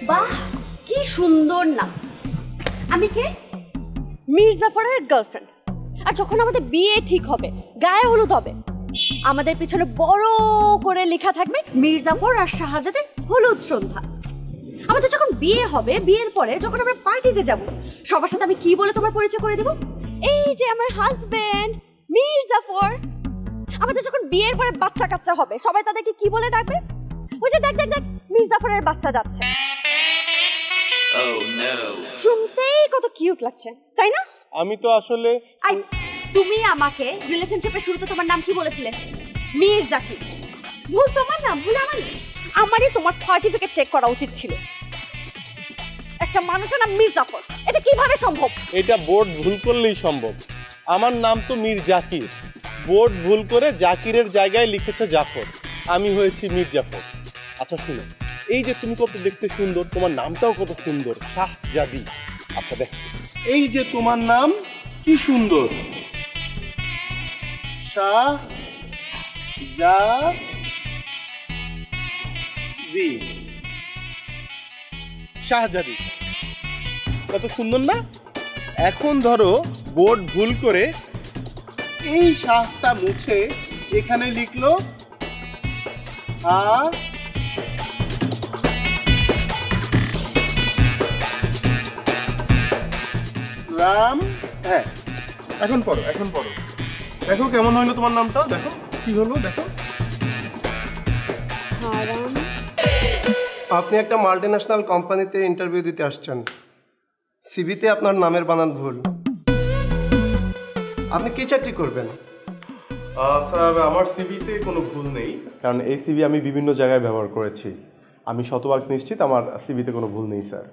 বাহ, কি সুন্দর নাম। আমি কে? মীর জাফরের গার্লফ্রেন্ড। আর যখন আমাদের বিয়ে ঠিক হবে, গায়ে হলুদ হবে, আমাদের পিছনে বড় করে লেখা থাকবে মীর জাফর আর শাহজাদের হলুদ সন্ধ্যা। আমাদের যখন বিয়ে হবে, বিয়ের পরে যখন আমরা পার্টিতে যাব, সবার সাথে আমি কি বলে তোমার পরিচয় করে দেব? এই যে আমার হাজবেন্ড মীর জাফর। আমাদের যখন বিয়ের পরে বাচ্চা কাচ্চা হবে, সবাই তাদেরকে কি বলে ডাকবে? ওই যে দেখ দেখ দেখ, মীর জাফরের বাচ্চা যাচ্ছে। শুনতেই কত কিউট লাগছে, তাই না? আমি তো আসলে তুমি আমাকে রিলেশনশিপের শুরুতে তোমার নাম কি বলেছিলে? মীর জাকির। ভুল তোমার নাম, ভুল আমার। আমারই তোমার সার্টিফিকেট চেক করা উচিত ছিল। একটা মানুষের নাম মীর জাফর, এটা কিভাবে সম্ভব? এটা বোর্ড ভুল করলেই সম্ভব। আমার নাম তো মীর জাকির, বোর্ড ভুল করে জাকিরের জায়গায় লিখেছে জাফর, আমি হয়েছি মীর জাফর। আচ্ছা শুনো, এই যে তুমি কত দেখতে সুন্দর, তোমার নামটাও কত সুন্দর, শাহজাদি। আচ্ছা দেখ, এই যে তোমার নাম কি সুন্দর, শাহজাদি। শাহজাদি কত সুন্দর না? এখন ধরো বোর্ড ভুল করে এই শাহটা মুছে এখানে লিখলো রাম। হ্যাঁ, এখন পড়ো, এখন পড়ো। দেখো কেমন হইলো তোমার নামটা, দেখো কি হলো, দেখো। আপনি একটা মাল্টিন্যাশনাল কোম্পানিতে ইন্টারভিউ দিতে আসছেন, সিভিতে আপনার নামের বানান ভুল। আপনি কি চাকরি করবেন? স্যার, আমার সিভিতে কোনো ভুল নেই, কারণ এই সিভি আমি বিভিন্ন জায়গায় ব্যবহার করেছি। আমি শতভাগ নিশ্চিত আমার সিভিতে কোনো ভুল নেই স্যার।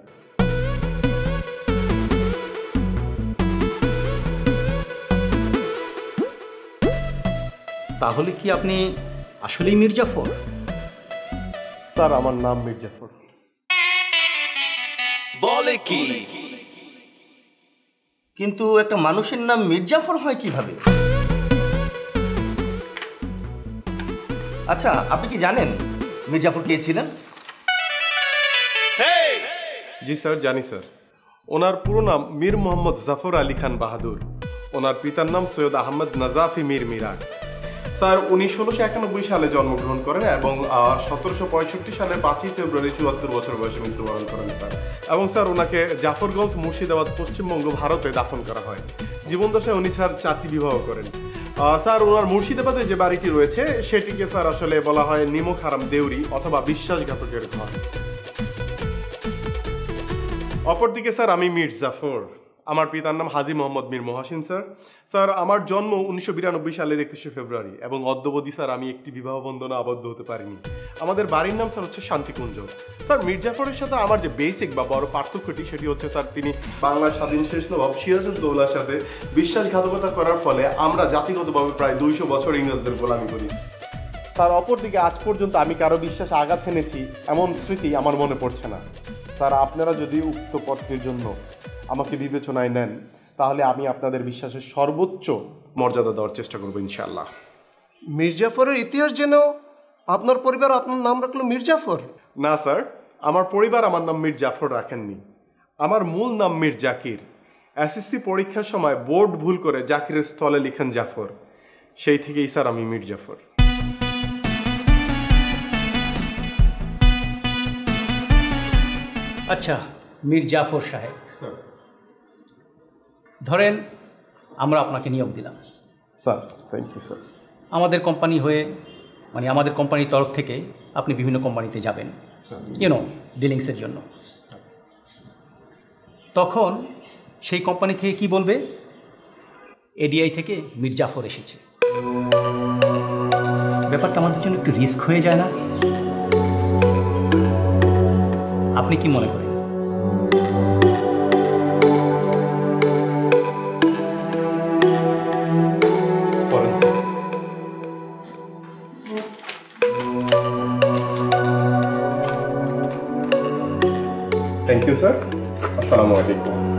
তাহলে কি আপনি আসলেই মীর জাফর? স্যার, আমার নাম মীর জাফর। বলে কি? কিন্তু একটা মানুষের নাম মীর জাফর হয় কিভাবে? আচ্ছা, আপনি কি জানেন মীর জাফর কে ছিলেন? জি স্যার, জানি স্যার। ওনার পুরো নাম মীর মোহাম্মদ জাফর আলী খান বাহাদুর। ওনার পিতার নাম সৈয়দ আহমদ নাজাফি মীর মিরাজ। স্যার, উনি 1691 সালে জন্মগ্রহণ করেন এবং 1765 সালের 5ই ফেব্রুয়ারি 74 বছর বয়সে মৃত্যুবরণ করেন স্যার। এবং স্যার, ওনাকে জাফরগঞ্জ, মুর্শিদাবাদ, পশ্চিমবঙ্গ, ভারতে দাফন করা হয়। জীবনদশায় উনি স্যার 4টি বিবাহ করেন। স্যার, ওনার মুর্শিদাবাদে যে বাড়িটি রয়েছে সেটিকে স্যার আসলে বলা হয় নিমক হারাম দেউরি অথবা বিশ্বাসঘাতকের ঘর। অপরদিকে স্যার, আমি মীর জাফর। আমার পিতার নাম হাজী মোহাম্মদ মীর মহাসিন স্যার। স্যার, আমার জন্ম 1992 সালের 21শে ফেব্রুয়ারি এবং অদ্যবধি স্যার আমি একটি বিবাহ বন্ধনে আবদ্ধ হতে পারিনি। আমাদের বাড়ির নাম স্যার হচ্ছে শান্তিকুঞ্জ। স্যার, মীর জাফরের সাথে আমার যে বেসিক বা বড় পার্থক্যটি সেটি হচ্ছে স্যার, তিনি বাংলার স্বাধীন শেষ নবাব সিরাজউদ্দৌলার সাথে বিশ্বাসঘাতকতা করার ফলে আমরা জাতিগতভাবে প্রায় 200 বছর ইংরেজদের গোলামি করি। তার অপরদিকে আজ পর্যন্ত আমি কারো বিশ্বাসে আঘাত এনেছি এমন স্মৃতি আমার মনে পড়ছে না। স্যার, আপনারা যদি উক্ত পত্রের জন্য আমাকে বিবেচনায় নেন তাহলে আমি আপনাদের বিশ্বাসের সর্বোচ্চ মর্যাদা দেওয়ার চেষ্টা করবো ইনশাআল্লাহ। মীর জাফরের ইতিহাস যেন আপনার পরিবার আপনার নাম রাখলো মীর জাফর? না স্যার, আমার পরিবার আমার নাম মীর জাফর রাখেননি। আমার মূল নাম মীর জাকির। এসএসসি পরীক্ষার সময় বোর্ড ভুল করে জাকিরের স্থলে লিখেন জাফর, সেই থেকেই স্যার আমি মীর জাফর। আচ্ছা মীর জাফর সাহেব, ধরেন আমরা আপনাকে নিয়োগ দিলাম। Sir, thank you sir. আমাদের কোম্পানি হয়ে, মানে আমাদের কোম্পানির তরফ থেকে আপনি বিভিন্ন কোম্পানিতে যাবেন, ডিলিংসের জন্য। তখন সেই কোম্পানি থেকে কি বলবে? এডিআই থেকে মীর জাফর এসেছে। ব্যাপারটা আমাদের জন্য একটু রিস্ক হয়ে যায় না? আপনি কি মনে করেন? Thank you sir. আসসালামু আলাইকুম।